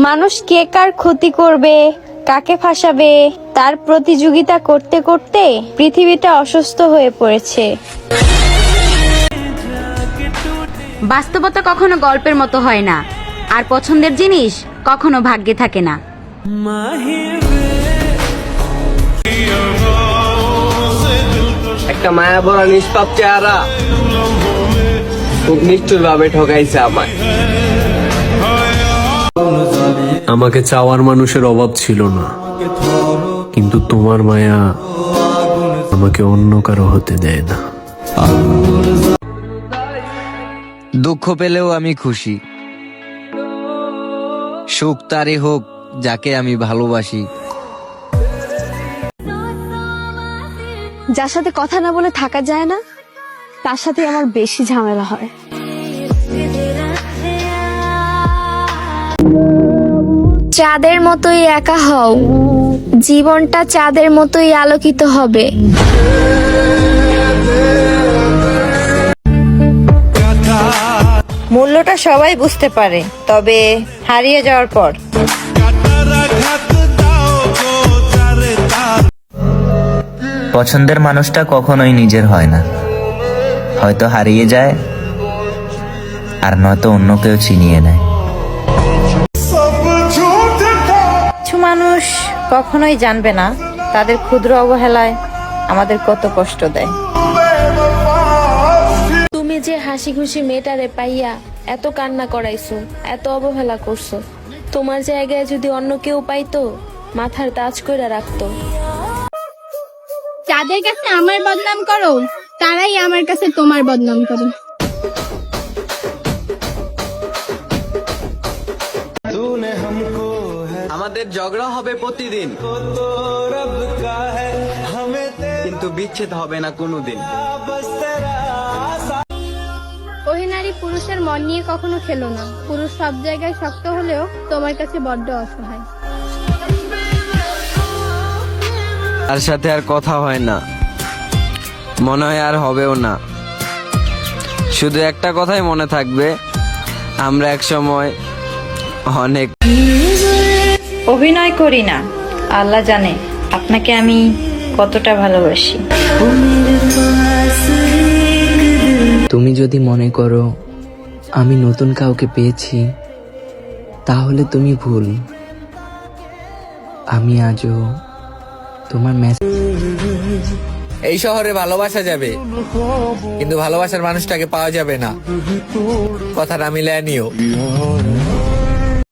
মানুষ কে কার ক্ষতি করবে, কাকে ফাঁসাবে তার প্রতিযোগিতা করতে করতে পৃথিবীটা অসুস্থ হয়ে পড়েছে। বাস্তবতা কখনো গল্পের মতো হয় না, আর পছন্দের জিনিস কখনো ভাগ্যে থাকে না। একটা মায়া ভরা নিষ্পাপ চেহারা খুব নিষ্ঠুর ভাবে ঠকাইছে আমায়। আমাকে চাওয়ার মানুষের অভাব ছিল না, কিন্তু তোমার মায়া আমাকে অন্য কারো হতে দেয় না। দুঃখ পেলেও আমি খুশি, সুখ তারই হোক যাকে আমি ভালোবাসি। যার সাথে কথা না বলে থাকা যায় না, তার সাথে আমার বেশি ঝামেলা হয়। চাঁদের মতোই একা হও, জীবনটা চাঁদের মতোই আলোকিত হবে। মূল্যটা সবাই বুঝতে পারে, তবে হারিয়ে যাওয়ার পর। পছন্দের মানুষটা কখনোই নিজের হয় না, হয়তো হারিয়ে যায় আর নয়তো অন্য কেউ ছিনিয়ে নেয়। কিছু মানুষ কখনোই জানবে না তাদের ক্ষুদ্র অবহেলায় আমাদের কত কষ্ট দেয়। তুমি যে হাসি খুশি মেয়েটারে পাইয়া এত কান্না করাইছো, এত অবহেলা করছো, তোমার জায়গায় যদি অন্য কেউ পাইতো মাথার তাজ কইরা রাখতো। যাদের কাছে আমার বদনাম করো, তারাই আমার কাছে তোমার বদনাম করো। আমাদের ঝগড়া হবে প্রতিদিন, কিন্তু বিচ্ছেদ হবে না কোনোদিন। ওই নারী পুরুষের মন নিয়ে কখনো খেলো না। পুরুষ সব জায়গায় শক্ত হলেও তোমার কাছে বড্ড অসহায়। তার সাথে আর কথা হয় না, মনে হয় আর হবেও না। শুধু একটা কথাই মনে থাকবে, আমরা একসময় অনেক। অভিনয় করি না, আল্লাহ জানে আপনাকে আমি কতটা ভালোবাসি। তুমি যদি মনে করো আমি নতুন কাউকে পেয়েছি, তাহলে তুমি ভুল। আমি আজও তোমার এই শহরে ভালোবাসা যাবে, কিন্তু ভালোবাসার মানুষটাকে পাওয়া যাবে না। কথাটা মিলায় নিও।